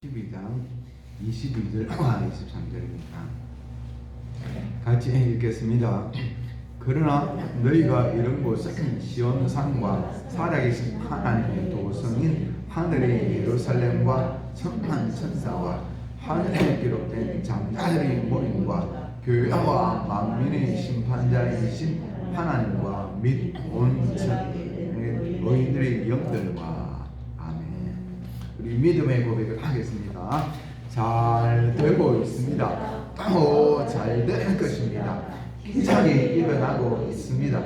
12장 22절과 23절입니다. 같이 읽겠습니다. 그러나 너희가 이런 곳은 시온산과 살아계신 하나님의 도성인 하늘의 예루살렘과 천만 천사와 하늘에 기록된 장자들의 모임과 교회와 만민의 심판자이신 하나님과 및 온 천의 의인들의 영들과 우리 믿음의 고백을 하겠습니다. 잘 되고 있습니다. 또 잘 될 것입니다. 기적이 일어나고 있습니다.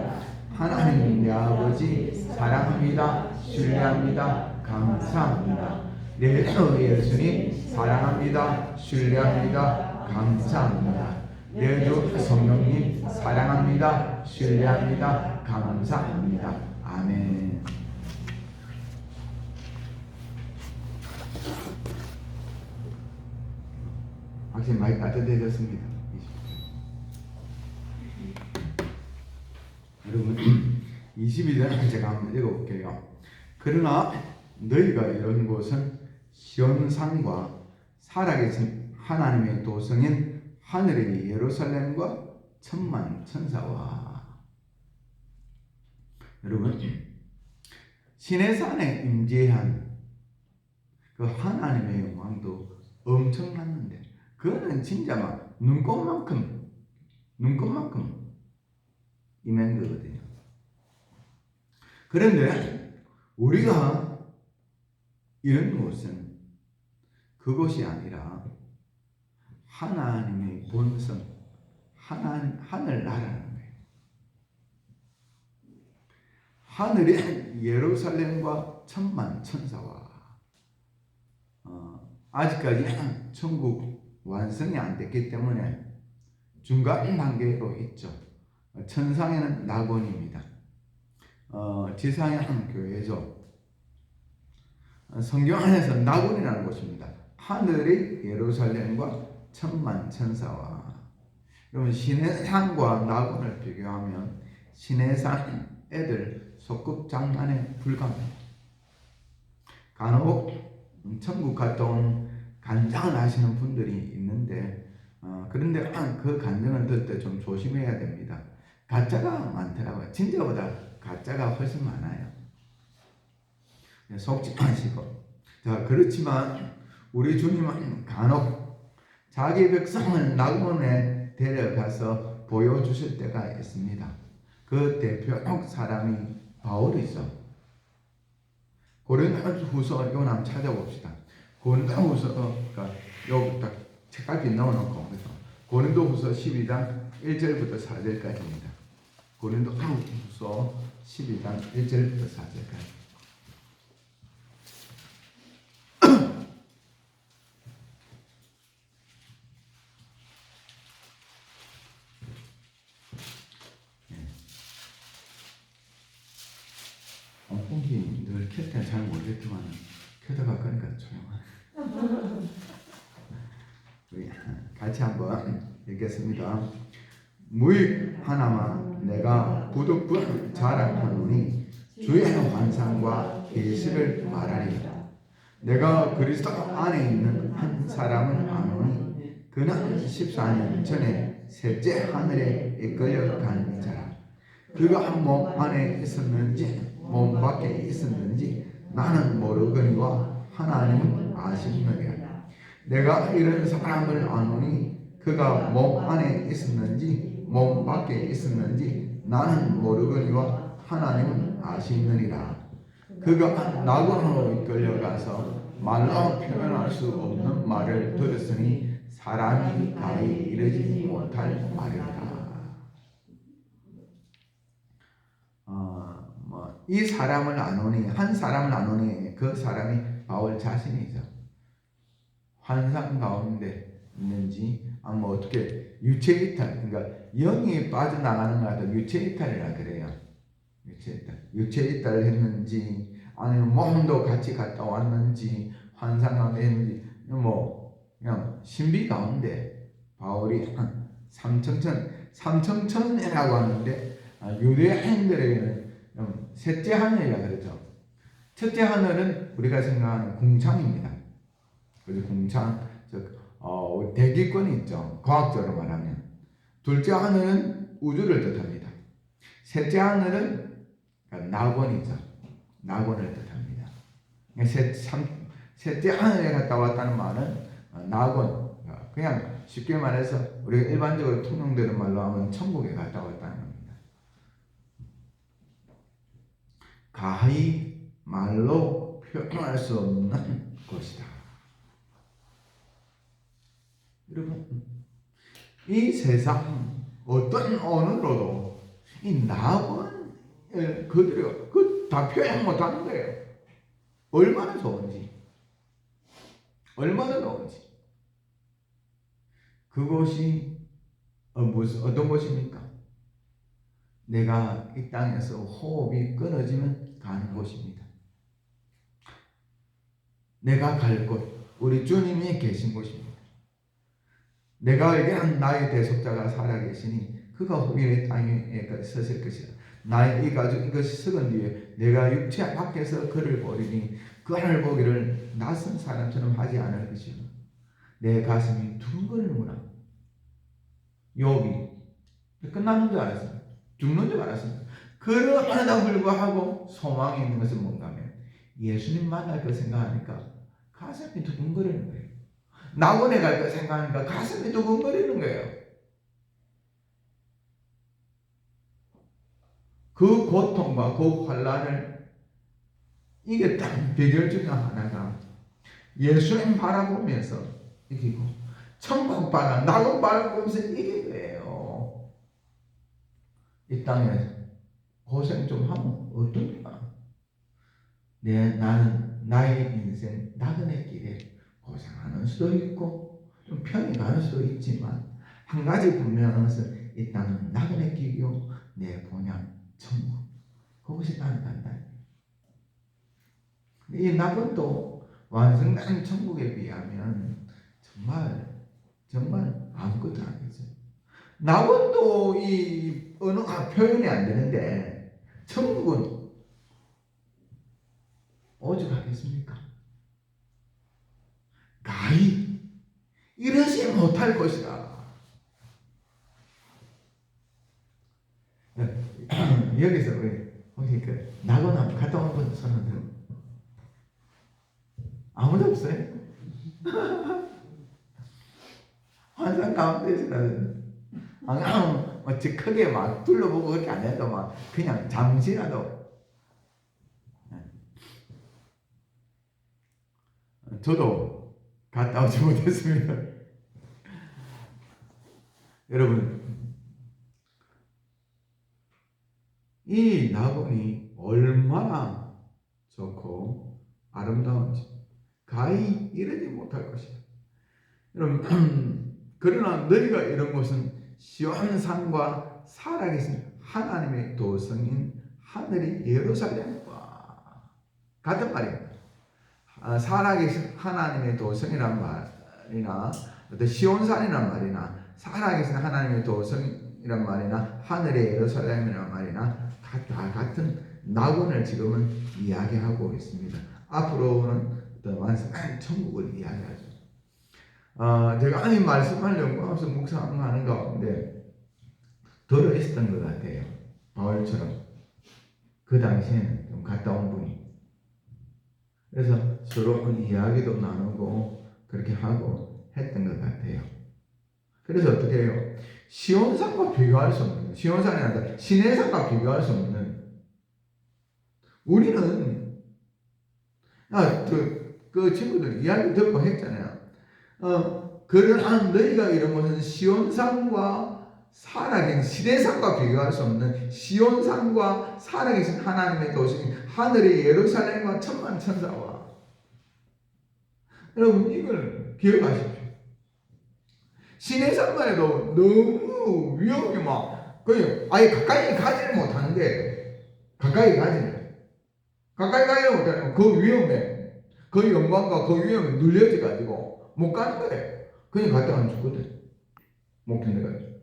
하나님 내 아버지 사랑합니다. 신뢰합니다. 감사합니다. 내 예수님 사랑합니다. 신뢰합니다. 감사합니다. 내 주 성령님 사랑합니다. 신뢰합니다. 감사합니다. 아멘. 확실히 많이 따뜻해졌습니다. 여러분 22절 제가 한번 읽어볼게요. 그러나 너희가 이런 곳은 시온산과 살아계신 하나님의 도성인 하늘의 예루살렘과 천만 천사와 여러분 시내산에 임재한 그 하나님의 영광도 엄청났는데 그거는 진짜 막 눈곱만큼 임한 거거든요. 그런데 우리가 이런 곳은 그곳이 아니라 하나님의 본성, 하늘나라는 거예요. 하늘의 예루살렘과 천만 천사와 아직까지 천국 완성이 안 됐기 때문에 중간 단계로 있죠. 천상에는 낙원입니다. 지상에는 교회죠. 성경 안에서 낙원이라는 곳입니다. 하늘의 예루살렘과 천만 천사와 여러분 시내산과 낙원을 비교하면 시내산 애들 소꿉장난에 불과합니다. 간혹 천국 갔다 온 간증을 하시는 분들이 있는데 그런데 그 간증을 들을 때 좀 조심해야 됩니다. 가짜가 많더라고요. 진짜보다 가짜가 훨씬 많아요. 속지 마시고. 자, 그렇지만 우리 주님은 간혹 자기 백성을 낙원에 데려가서 보여주실 때가 있습니다. 그 대표 사람이 바울이죠. 고린도후서 이거 한번 찾아봅시다. 고린도후서가 여기 딱 책갈피 넣어놓고 고린도후서 12장 1절부터 4절까지입니다. 고린도후서 12장 1절부터 4절까지. 폰기 늘 켤 때는 잘 모르겠지만 켜다가 끄니까 조용하네. 우리 같이 한번 읽겠습니다. 무익 하나만 내가 부득불 자랑하노니 주의 환상과 계시를 말하리라. 내가 그리스도 안에 있는 한 사람을 아노니 그는 14년 전에 셋째 하늘에 이끌려 간 자라. 그가 몸 안에 있었는지 몸 밖에 있었는지 나는 모르거니와 하나님은 아시느니라. 내가 이런 사람을 아노니 그가 몸 안에 있었는지 몸 밖에 있었는지 나는 모르거니와 하나님은 아시느니라. 그가 낙원으로 이끌려가서 말로 표현할 수 없는 말을 들었으니 사람이 가히 이르지 못할 말이라. 이 사람을 아노니 한 사람을 아노니 그 사람이 바울 자신이죠. 환상 가운데 있는지 어떻게 유체이탈 그러니까 영이 빠져나가는 것 같아 유체이탈이라 그래요. 유체이탈을 했는지 아니면 몸도 같이 갔다 왔는지 환상 가운데 했는지 그냥 신비 가운데 바울이 삼청천이라고 하는데 유대인들에게는 셋째 하늘이라 그러죠. 첫째 하늘은 우리가 생각하는 궁창입니다. 그래서 공창 대기권이 있죠. 과학적으로 말하면 둘째 하늘은 우주를 뜻합니다. 셋째 하늘은 낙원이죠. 낙원을 뜻합니다. 셋째 하늘에 갔다 왔다는 말은 낙원, 그냥 쉽게 말해서 우리가 일반적으로 통용되는 말로 하면 천국에 갔다 왔다는 겁니다. 가히 말로 표현할 수 없는 것이다. 여러분, 이 세상 어떤 언어로도 이 낙원을 그대로 다 표현 못하는 거예요. 얼마나 좋은지, 얼마나 좋은지. 그곳이 어떤 곳입니까? 내가 이 땅에서 호흡이 끊어지면 가는 곳입니다. 내가 갈 곳, 우리 주님이 계신 곳입니다. 내가 알기는 나의 대속자가 살아계시니 그가 후일의 땅에 서실 것이라. 나의 이 가죽 이것이 썩은 뒤에 내가 육체 밖에서 그를 보리니 그를 보기를 낯선 사람처럼 하지 않을 것이요. 내 가슴이 두근거리는구나. 욥이 끝나는 줄 알았어요. 죽는 줄 알았어요. 그러나 불구하고 소망이 있는 것은 뭔가 하면 예수님 만날 거 생각하니까 가슴이 두근거리는 거예요. 낙원에 갈 거 생각하니까 가슴이 두근거리는 거예요. 그 고통과 그 환란을 이겼다는 비결 중에 하나가 예수님 바라보면서 이기고 천국 낙원 바라보면서 이긴 거예요. 이 땅에 고생 좀 하면 어떨까? 나는 나의 인생 나그네 길에 고생하는 수도 있고 좀 편히 가는 수도 있지만 한 가지 분명한 것은 이 땅은 나그네 길이요 내 본향 천국, 그것이 나는 간다. 이 낙원도 완성된 천국에 비하면 정말 아무것도 아니죠. 낙원도 이 언어가 표현이 안 되는데 천국은 오죽하겠습니까? 가히 이러지 못할 것이다. 여기서 우리 혹시 낙원 한번 갔다 온 분 손을 들어. 아무도 없어요? 환상 가운데서는 크게 막 둘러보고 그렇게 안 해도 막 그냥 잠시라도. 저도 갔다 오지 못했습니다. 여러분, 이 낙원이 얼마나 좋고 아름다운지 가히 이르지 못할 것이다. 여러분, 그러나 너희가 이런 곳은 시온산과 살아계신 하나님의 도성인 하늘이 예루살렘과 같은 말입니다. 살아계신 하나님의 도성이란 말이나 어떤 시온산이란 말이나 살아계신 하나님의 도성이란 말이나 하늘의 예루살렘이란 말이나 다 같은 낙원을 지금은 이야기하고 있습니다. 앞으로는 어떤 완성한 천국을 이야기하죠. 제가 이 말씀을 연구하면서 묵상하는 가운데 들어있었던 것 같아요. 바울처럼 그 당시에는 좀 갔다 온 분이. 그래서 서로 이야기도 나누고 그렇게 하고 했던 것 같아요. 그래서 어떻게 해요? 시온산과 비교할 수 없는, 시온산이 아니라 시내산과 비교할 수 없는, 우리는 그 친구들 이야기 듣고 했잖아요. 그러나 너희가 이런 것은 시온산과 살아계신 시내산과 비교할 수 없는 시온산과 살아계신 하나님의 도시인 하늘의 예루살렘과 천만 천사와. 여러분, 이걸 기억하십시오. 시내산만 해도 너무 위험이 거의 아예 가까이 가지를 못하는데, 가까이 가지를 못하면 그 위험에, 그 영광과 그 위험에 눌려져가지고 못 가는 거예요. 그냥 갔다 가면 죽거든. 못 견뎌가지고.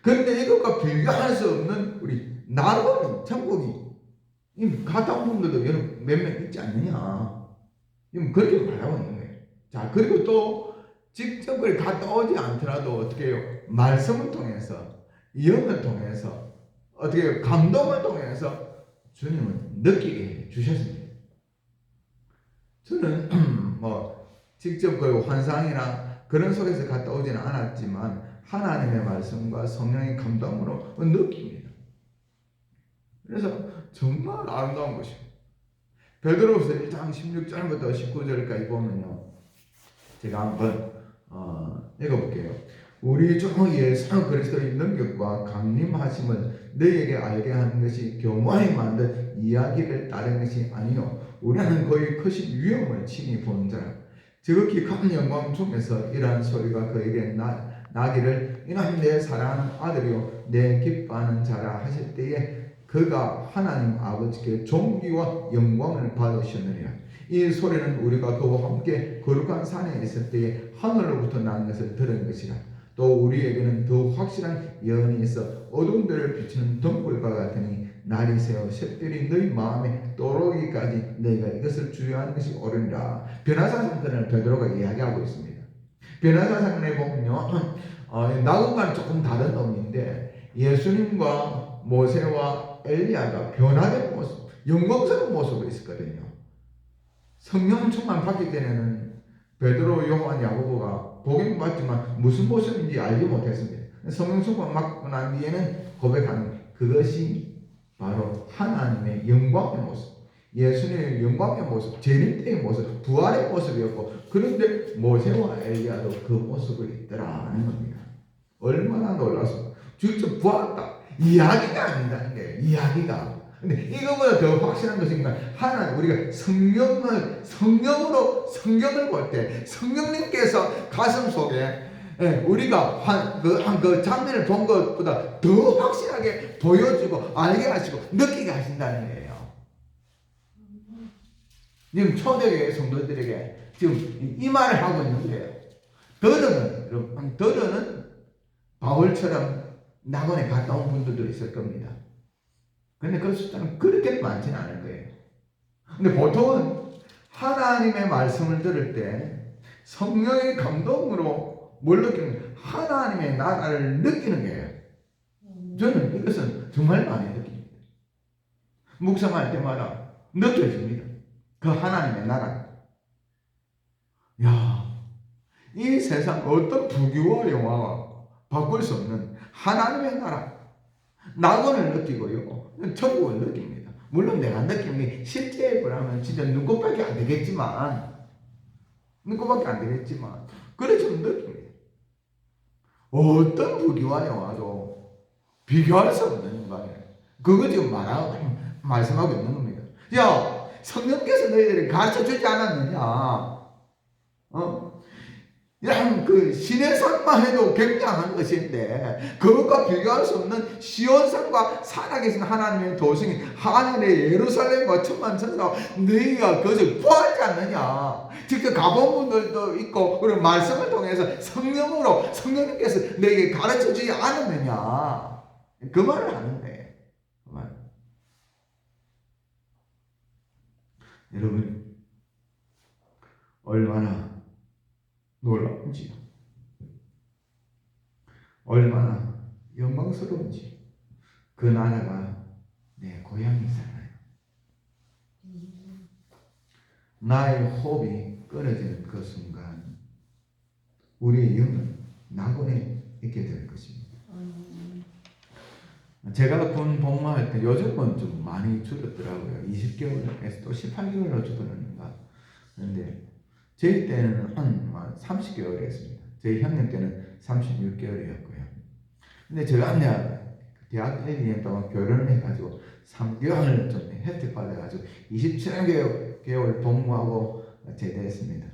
그런데 이것과 비교할 수 없는 우리 낙원이, 천국이, 갔다 온 분들도 여러분 몇 명 있지 않느냐. 그렇게 바라고 있는 거예요. 자, 그리고 또 직접 그걸 갔다 오지 않더라도 어떻게 해요? 말씀을 통해서, 영을 통해서, 어떻게 해요? 감동을 통해서 주님은 느끼게 해 주셨습니다. 저는 직접 그 환상이나 그런 속에서 갔다 오지는 않았지만 하나님의 말씀과 성령의 감동으로 느낍니다. 그래서 정말 아름다운 것입니다. 베드로후서 1장 16절부터 19절까지 보면요, 제가 한번 읽어볼게요. 우리 주 예수 그리스도의 능력과 강림하심을 너희에게 알게 하는 것이 교만이 만든 이야기를 따른 것이 아니요 우리는 그의 크신 위엄을 친히 본 자라. 지극히 큰 영광 중에서 이러한 소리가 그에게 나기를 이는 내 사랑하는 아들이요 내 기뻐하는 자라 하실 때에 그가 하나님 아버지께 존귀와 영광을 받으셨느니라. 이 소리는 우리가 그와 함께 거룩한 산에 있을 때에 하늘로부터 난 것을 들은 것이라. 또 우리에게는 더 확실한 예언이 있어 어두운 데를 비추는 등불과 같으니 날이 새어 샛별이 너희 마음에 떠오르기까지 너희가 이것을 주의하는 것이 옳으니라. 변화사 사건을 베드로가 이야기하고 있습니다. 변화사 사건에 보면요, 나그과는 조금 다른 놈인데 예수님과 모세와 엘리야가 변화된 모습, 영광스러운 모습으로 있었거든요. 성령 충만 받기 전에는 베드로, 요한, 야고보가 복음받지만 무슨 모습인지 알지 못했습니다. 성령 충만 받고 난 뒤에는 고백하는 그것이 바로 하나님의 영광의 모습, 예수님의 영광의 모습, 재림 때의 모습, 부활의 모습이었고, 그런데 모세와 엘리야도 그 모습을 있더라는 겁니다. 얼마나 놀라서 직접 보았다. 이야기가 아니라는 거예요. 이야기가. 근데 이거보다 더 확실한 것은 하나님, 우리가 성경을 볼 때 성령님께서 가슴 속에 우리가 그 장면을 본 것보다 더 확실하게 보여주고 알게 하시고 느끼게 하신다는 거예요. 지금 초대교회 성도들에게 지금 이 말을 하고 있는 거예요. 더러는 바울처럼 낙원에 갔다 온 분들도 있을 겁니다. 근데 그 숫자는 그렇게 많지는 않을 거예요. 근데 보통은 하나님의 말씀을 들을 때 성령의 감동으로 뭘 느끼는, 하나님의 나라를 느끼는 거예요. 저는 이것은 정말 많이 느낍니다. 묵상할 때마다 느껴집니다. 그 하나님의 나라. 야, 이 세상 어떤 부귀와 영화와 바꿀 수 없는 하나님의 나라. 낙원을 느끼고요, 천국을 느낍니다. 물론 내가 느끼는 게 실제 보라면 진짜 눈곱밖에 안 되겠지만, 그래 좀 느낍니다. 어떤 부귀와 영화도 비교할 수 없는 거예요. 그거 지금 말씀하고 있는 겁니다. 야, 성령께서 너희들이 가르쳐 주지 않았느냐? 그 신의 산만 해도 굉장한 것인데 그것과 비교할 수 없는 시온산과 살아계신 하나님의 도성이 하늘의 예루살렘과 천만 천사와 너희가 그것을 보았지 않느냐. 직접 가본 분들도 있고 그리고 말씀을 통해서 성령님께서 너에게 가르쳐 주지 않았느냐. 그 말을 하는데, 그 말. 여러분 얼마나 놀라운지요. 얼마나 영광스러운지. 그 나라가 내 고향이잖아요. 나의 호흡이 끊어지는 그 순간 우리의 영은 낙원에 있게 될 것입니다. 제가 군 복무할 때 요즘은 좀 많이 줄었더라고요. 20개월에서 또 18개월로 줄었는가. 그런데 저희 때는 한 30개월이었습니다. 저희 형님 때는 36개월이었고요. 근데 제가 대학 1, 2년 동안 결혼을 해가지고 3개월을 좀 혜택 받아가지고 27개월 복무하고 제대했습니다.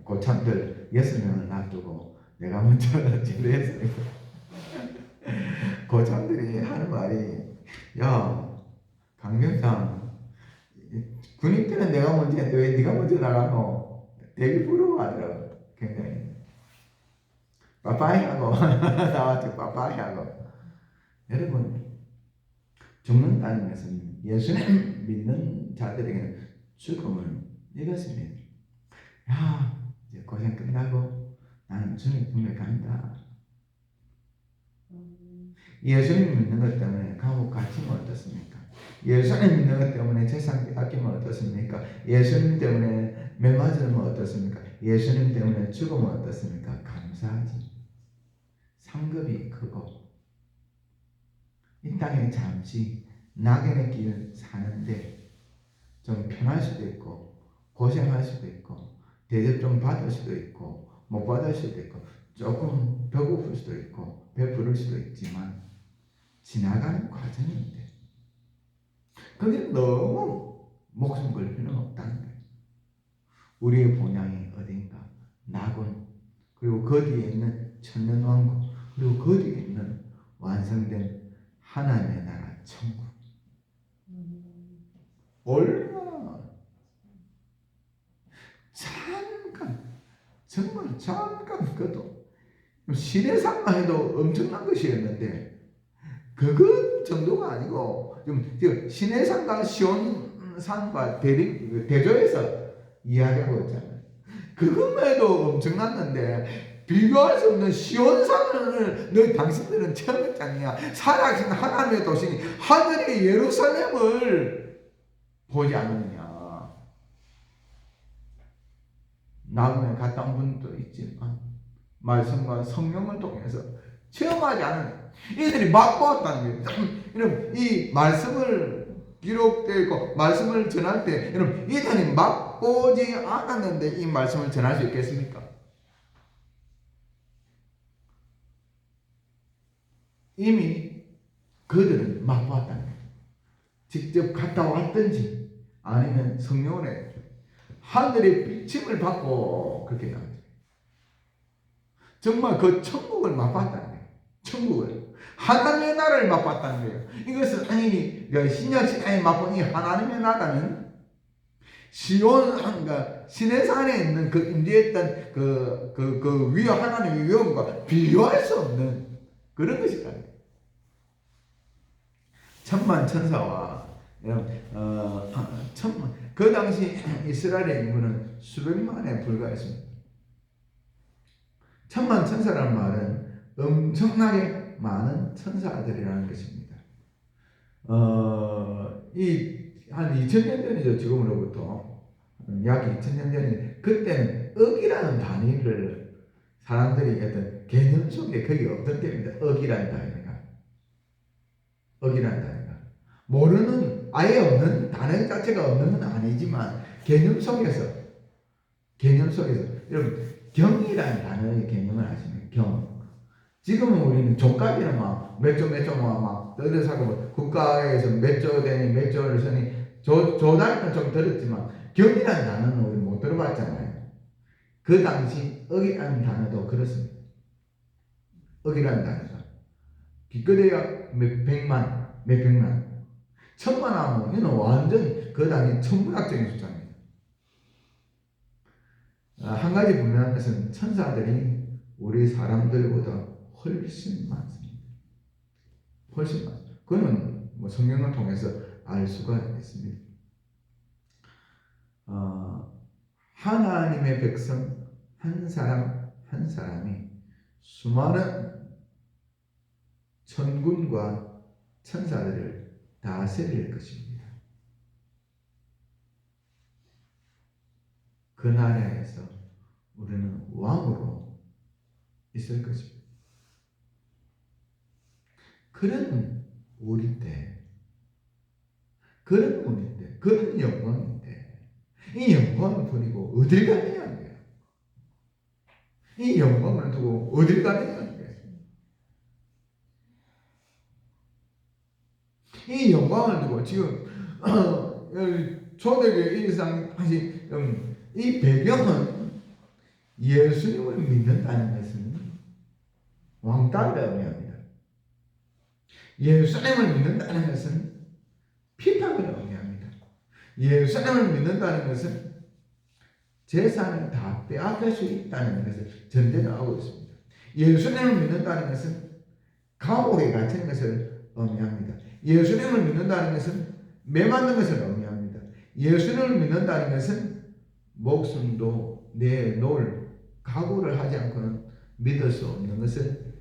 고참들 6명을 놔두고 내가 먼저 제대했습니다. 고참들이 하는 말이, 야, 강병상, 군인 때는 내가 먼저 했는데 왜 네가 먼저 나가노? 되게 부러워하더라고요. 굉장히 빠빠이하고 나한테 빠빠이하고. 여러분, 죽는다는 것은 예수님 믿는 자들에게는 죽음은 이것입니다. 야, 이제 고생 끝나고 나는 주님 품에 간다. 예수님 믿는 것 때문에 감옥 갇히면 어떻습니까? 예수님 믿는 것 때문에 재산 빼앗기면 어떻습니까? 예수님 때문에 매 맞으면 어떻습니까? 예수님 때문에 죽으면 어떻습니까? 감사하지. 상급이 크고 이 땅에 잠시 낙연의 길 사는데 좀 편할 수도 있고 고생할 수도 있고 대접 좀 받을 수도 있고 못 받을 수도 있고 조금 배고플 수도 있고 배부를 수도 있지만 지나가는 과정인데 그게 너무 목숨 걸 필요는 없다는 거예요. 우리의 본향이 어딘가 낙원 그리고 그 뒤에 있는 천년왕국 그리고 그 뒤에 있는 완성된 하나님의 나라 천국. 얼마나 잠깐 정말 잠깐 그것도 시내산만 해도 엄청난 것이었는데 그것 정도가 아니고 지금 시내산과 시온산과 대조해서 이야기하고 있잖아요. 그것만 해도 엄청났는데 비교할 수 없는 시온산을 너희 당신들은 체험했지 않느냐. 살아계신 하나님의 도시니 하늘의 예루살렘을 보지 않느냐. 나중에 갔다 온 분도 있지만 말씀과 성령을 통해서 체험하지 않은 이들이 맛보았다는 거예요. 여러분 이 말씀을 기록되어 있고 말씀을 전할 때 여러분 이들이 맛보지 않았는데 이 말씀을 전할 수 있겠습니까? 이미 그들은 맛보았다는 거예요. 직접 갔다 왔든지 아니면 성령의 하늘의 비침을 받고 그렇게 나오죠. 정말 그 천국을 맛봤다는 거예요. 천국을. 하나님의 나라를 맛봤다는 거예요. 이것은 아니 신약 시대에 맛본 이 하나님의 나라는 시온과 시내산에 있는 그 임재했던 그 위엄 하나님의 위엄과 비교할 수 없는 그런 것이다. 천만 천사와 천만 그 당시 이스라엘의 인구는 수백만에 불과했습니다. 천만 천사라는 말은 엄청나게 많은 천사들이라는 것입니다. 한 2000년 전이죠. 지금으로부터 약 2000년 전이 그때는 억이라는 단위를 사람들이 어떤 개념 속에 거기 없던 때입니다. 억이라는 단위가 억이라는 단위가 모르는 아예 없는 단어 자체가 없는 건 아니지만 개념 속에서 여러분 경이라는 단어의 개념을 아시나요? 경. 지금은 우리는 종까지는 막 몇 조 막 떠들어서 뭐 국가에서 몇 조 되니 몇 조를 쓰니 조단위는 좀 들었지만 경이라는 단어는 우리 못 들어봤잖아요. 그 당시 억이라는 단어도 그렇습니다. 억이라는 단어가 기껏해야 몇 백만 천만 하면 이는 완전 그 당시 천문학적인 숫자입니다. 한 가지 분명한 것은 천사들이 우리 사람들보다 훨씬 많습니다. 훨씬 많습니다. 그거는 뭐 성경을 통해서 알 수가 있습니다. 하나님의 백성 한 사람 한 사람이 수많은 천군과 천사들을 다스릴 것입니다. 그 나라에서 우리는 왕으로 있을 것입니다. 그런 우리인데, 그런 영광인데, 이 영광을 버리고 어딜 가느냐는 거예요. 이 영광을 두고 어딜 가느냐는 거예요. 이 영광을 두고 지금 초대교회 일상 이 배경은 예수님을 믿는다는 것은 왕따를 의미합니다. 예수님을 믿는다는 것은 핍박을 의미합니다. 예수님을 믿는다는 것은 재산을 다 빼앗길 수 있다는 것을 전제를 하고 있습니다. 예수님을 믿는다는 것은 감옥에 갇힌 것을 의미합니다. 예수님을 믿는다는 것은 매맞는 것을 의미합니다. 예수님을 믿는다는 것은 목숨도 내놓을 각오를 하지 않고는 믿을 수 없는 것을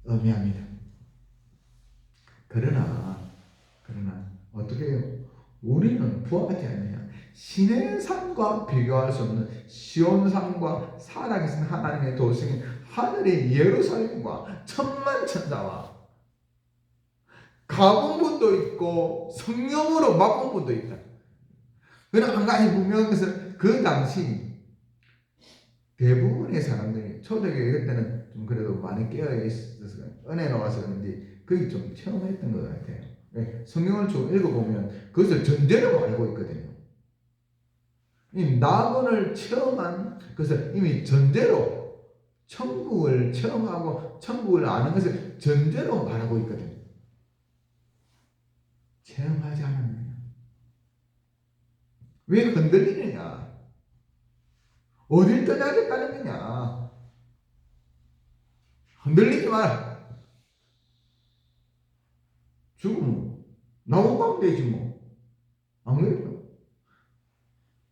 의미합니다. 그러나 어떻게 해요? 우리는 부하지 않느냐? 신의 산과 비교할 수 없는 시온산과 살아계신 하나님의 도성인 하늘의 예루살렘과 천만 천사와 가본 분도 있고 성령으로 맛본 분도 있다. 그러나 한 가지 분명한 것은 그 당시 대부분의 사람들이 초대교회 그때는 좀 그래도 많이 깨어 있어서 은혜 나와서 그런지 그게 좀 체험했던 것 같아요. 성경을 좀 읽어보면 그것을 전제로 알고 있거든요. 이 낙원을 체험한 것을 이미 전제로 천국을 체험하고 천국을 아는 것을 전제로 말하고 있거든요. 체험하지 않았느냐? 왜 흔들리느냐? 어딜 떠나겠다는 거냐? 흔들리지 마라. 죽으면 나오고 가면 되지 뭐. 안 그래요?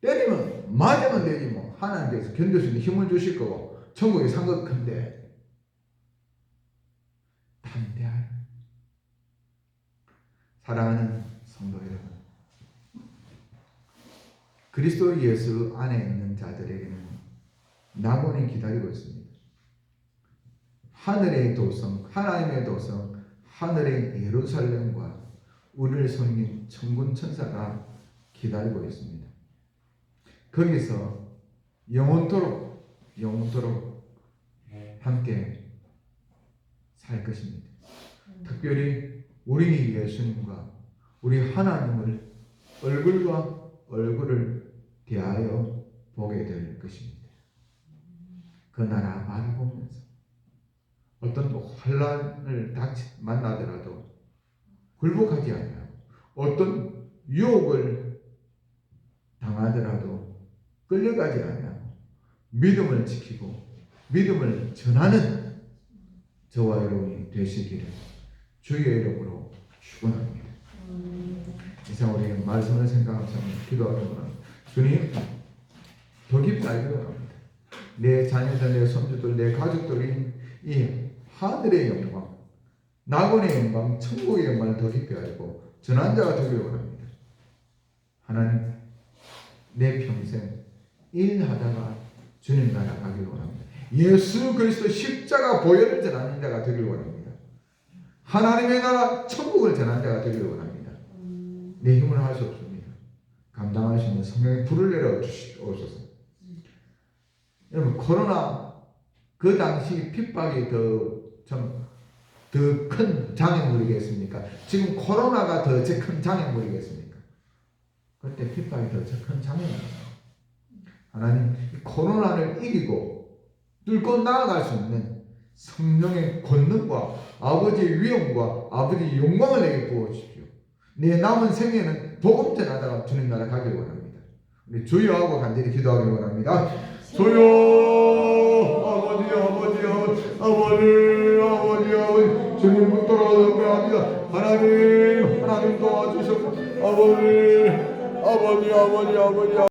때리면 맞으면 되지 뭐. 하나님께서 견딜 수 있는 힘을 주실 거고 천국에 산 것 큰데 담대하라. 사랑하는 성도 여러분, 그리스도 예수 안에 있는 자들에게는 낙원이 기다리고 있습니다. 하늘의 도성, 하나님의 도성, 하늘의 예루살렘과 우리를 섬긴 천군 천사가 기다리고 있습니다. 거기서 영원토록 함께 살 것입니다. 특별히 우리 예수님과 우리 하나님을 얼굴과 얼굴을 대하여 보게 될 것입니다. 그 나라 바라보면서 어떤 환난을 만나더라도 굴복하지 않아요. 어떤 유혹을 당하더라도 끌려가지 않아요. 믿음을 지키고 믿음을 전하는 저와 여러분이 되시기를 주의 이름으로 축원합니다. 이상 우리 말씀을 생각하면서 기도하기를 주님 더 깊이 알기를 원합니다. 내 자녀들, 내 손주들, 내 가족들이 이 하늘의 영광, 낙원의 영광, 천국의 영광을 더 깊이 알고 전한 자가 되기를 원합니다. 하나님, 내 평생 일하다가 주님 나라 가기를 원합니다. 예수 그리스도 십자가 보혈을 전하는 자가 되기를 원합니다. 하나님의 나라 천국을 전하는 자가 되기를 원합니다. 내 힘으로 할 수 없습니다. 감당할 수 있는 성령의 불을 내려 주시옵소서. 여러분, 코로나 그 당시 핍박이 더 큰 장애물이겠습니까? 지금 코로나가 더 큰 장애물이겠습니까? 그때 핍박이 더 큰 장애물이에요. 하나님, 이 코로나를 이기고 뚫고 나아갈 수 있는 성령의 권능과 아버지의 위엄과 아버지의 영광을 내게 부어주십시오. 내 남은 생애는 복음 전하다가 주님 나라 가길 원합니다. 우리 주여 하고 간절히 기도하길 원합니다. 주여, 아버지 주님 붙들어 경배합니다. 하나님 도와주셔서 아버지